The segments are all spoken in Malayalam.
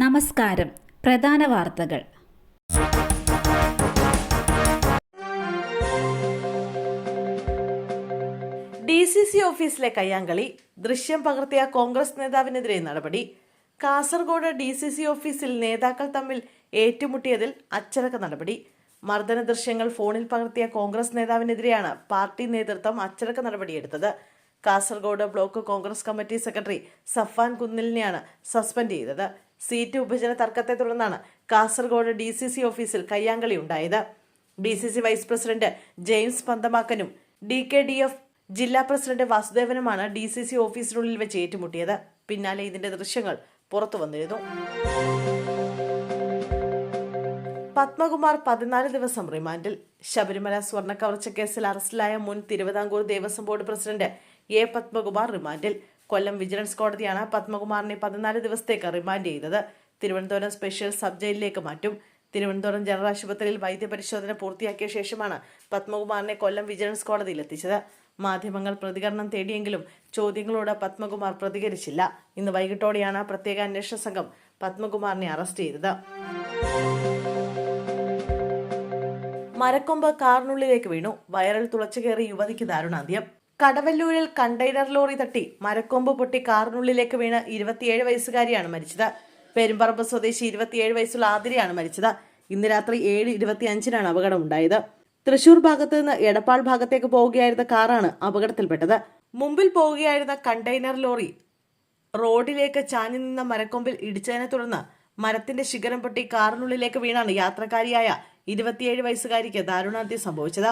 നമസ്കാരം. പ്രധാന വാർത്തകൾ. DCC ഓഫീസിലെ കയ്യാങ്കളി, ദൃശ്യം പകർത്തിയ കോൺഗ്രസ് നേതാവിനെതിരെ നടപടി. കാസർഗോഡ് DCC ഓഫീസിൽ നേതാക്കൾ തമ്മിൽ ഏറ്റുമുട്ടിയതിൽ അച്ചടക്ക നടപടി. മർദ്ദന ദൃശ്യങ്ങൾ ഫോണിൽ പകർത്തിയ കോൺഗ്രസ് നേതാവിനെതിരെയാണ് പാർട്ടി നേതൃത്വം അച്ചടക്ക നടപടിയെടുത്തത്. Kasaragod block Congress committee secretary Safan കുന്നിലിനെയാണ് സസ്പെൻഡ് ചെയ്തത്. സീറ്റ് വിഭജന തർക്കത്തെ തുടർന്നാണ് കാസർഗോഡ് DCC ഓഫീസിൽ കയ്യാങ്കളി ഉണ്ടായത്. DCC വൈസ് പ്രസിഡന്റ് ജെയിംസ് പന്തമാക്കനും DKDF ജില്ലാ പ്രസിഡന്റ് വാസുദേവനുമാണ് DCC ഓഫീസിനുള്ളിൽ വെച്ച് ഏറ്റുമുട്ടിയത്. പിന്നാലെ ഇതിന്റെ ദൃശ്യങ്ങൾ പുറത്തു വന്നിരുന്നു. പത്മകുമാർ 14 ദിവസം റിമാൻഡിൽ. ശബരിമല സ്വർണ്ണ കവർച്ച കേസിൽ അറസ്റ്റിലായ മുൻ Thiruvithamkoor Devaswom board president A. Padmakumar റിമാൻഡിൽ. കൊല്ലം വിജിലൻസ് കോടതിയാണ് പത്മകുമാറിനെ 14 ദിവസത്തേക്ക് റിമാൻഡ് ചെയ്തത്. തിരുവനന്തപുരം സ്പെഷ്യൽ സബ് ജയിലിലേക്ക് മാറ്റും. തിരുവനന്തപുരം ജനറൽ ആശുപത്രിയിൽ വൈദ്യപരിശോധന പൂർത്തിയാക്കിയ ശേഷമാണ് പത്മകുമാറിനെ കൊല്ലം വിജിലൻസ് കോടതിയിൽ എത്തിച്ചത്. മാധ്യമങ്ങൾ പ്രതികരണം തേടിയെങ്കിലും ചോദ്യങ്ങളോട് പത്മകുമാർ പ്രതികരിച്ചില്ല. ഇന്ന് വൈകിട്ടോടെയാണ് പ്രത്യേക അന്വേഷണ സംഘം പത്മകുമാറിനെ അറസ്റ്റ് ചെയ്തത്. മരക്കൊമ്പ് കാറിനുള്ളിലേക്ക് വീണു. വയറിൽ തുളച്ചുകയറി യുവതിക്ക് ദാരുണാന്ത്യം. കടവല്ലൂരിൽ കണ്ടെയ്നർ ലോറി തട്ടി മരക്കൊമ്പ് പൊട്ടി കാറിനുള്ളിലേക്ക് വീണ് 27 വയസ്സുകാരിയാണ് മരിച്ചത്. പെരുമ്പറമ്പ് സ്വദേശി 27 വയസ്സുള്ള ആതിരയാണ് മരിച്ചത്. ഇന്ന് രാത്രി 7:25 അപകടം ഉണ്ടായത്. തൃശൂർ ഭാഗത്ത് നിന്ന് എടപ്പാൾ ഭാഗത്തേക്ക് പോവുകയായിരുന്ന കാറാണ് അപകടത്തിൽപ്പെട്ടത്. മുമ്പിൽ പോവുകയായിരുന്ന കണ്ടെയ്നർ ലോറി റോഡിലേക്ക് ചാഞ്ഞു നിന്ന മരക്കൊമ്പിൽ ഇടിച്ചതിനെ തുടർന്ന് മരത്തിന്റെ ശിഖരം പൊട്ടി കാറിനുള്ളിലേക്ക് വീണാണ് യാത്രക്കാരിയായ 27 വയസ്സുകാരിക്ക് ദാരുണാന്ത്യം സംഭവിച്ചത്.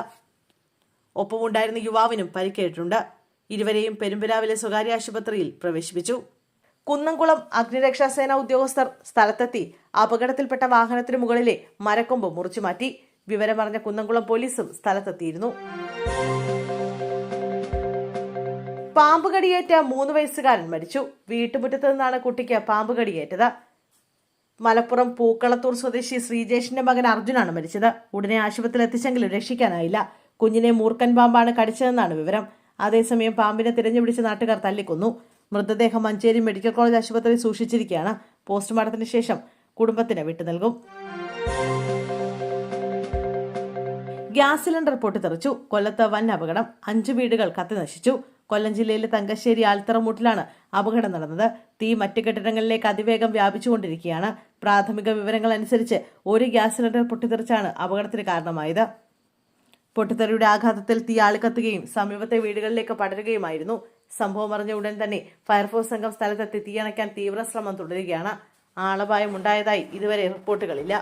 ഒപ്പമുണ്ടായിരുന്ന യുവാവിനും പരിക്കേറ്റിട്ടുണ്ട്. ഇരുവരെയും പെരുമ്പിലാവിലെ സ്വകാര്യ ആശുപത്രിയിൽ പ്രവേശിപ്പിച്ചു. കുന്നംകുളം അഗ്നിരക്ഷാസേന ഉദ്യോഗസ്ഥർ സ്ഥലത്തെത്തി അപകടത്തിൽപ്പെട്ട വാഹനത്തിനു മുകളിലെ മരക്കൊമ്പ് മുറിച്ചുമാറ്റി. വിവരമറിഞ്ഞ കുന്നംകുളം പോലീസും സ്ഥലത്തെത്തിയിരുന്നു. പാമ്പ് കടിയേറ്റ 3 വയസ്സുകാരൻ മരിച്ചു. വീട്ടുമുറ്റത്ത് നിന്നാണ് കുട്ടിക്ക് പാമ്പ് കടിയേറ്റത്. മലപ്പുറം പൂക്കളത്തൂർ സ്വദേശി ശ്രീജേഷിന്റെ മകൻ അർജുനാണ് മരിച്ചത്. ഉടനെ ആശുപത്രിയിൽ എത്തിച്ചെങ്കിലും രക്ഷിക്കാനായില്ല. കുഞ്ഞിനെ മൂർഖൻ പാമ്പാണ് കടിച്ചതെന്നാണ് വിവരം. അതേസമയം പാമ്പിനെ തിരഞ്ഞുപിടിച്ച് നാട്ടുകാർ തല്ലിക്കൊന്നു. മൃതദേഹം മഞ്ചേരി മെഡിക്കൽ കോളേജ് ആശുപത്രിയിൽ സൂക്ഷിച്ചിരിക്കുകയാണ്. പോസ്റ്റ്മോർട്ടത്തിന് ശേഷം കുടുംബത്തിന് വിട്ടു നൽകും. ഗ്യാസ് സിലിണ്ടർ പൊട്ടിത്തെറിച്ചു. കൊല്ലത്ത് വൻ അപകടം. 5 വീടുകൾ കത്തിനശിച്ചു. കൊല്ലം ജില്ലയിലെ തങ്കശ്ശേരി ആൽത്തറമൂട്ടിലാണ് അപകടം നടന്നത്. തീ മറ്റ് കെട്ടിടങ്ങളിലേക്ക് അതിവേഗം വ്യാപിച്ചുകൊണ്ടിരിക്കുകയാണ്. പ്രാഥമിക വിവരങ്ങൾ അനുസരിച്ച് ഒരു ഗ്യാസ് സിലിണ്ടർ പൊട്ടിത്തെറിച്ചാണ് അപകടത്തിന് കാരണമായത്. പൊട്ടിത്തെറിയുടെ ആഘാതത്തിൽ തീ ആളിക്കത്തുകയും സമീപത്തെ വീടുകളിലേക്ക് പടരുകയുമായിരുന്നു. സംഭവം അറിഞ്ഞ ഉടൻ തന്നെ ഫയർഫോഴ്സ് സംഘം സ്ഥലത്തെത്തി തീയണയ്ക്കാൻ തീവ്ര ശ്രമം തുടരുകയാണ്. ആളപായം ഉണ്ടായതായി ഇതുവരെ റിപ്പോർട്ടുകളില്ല.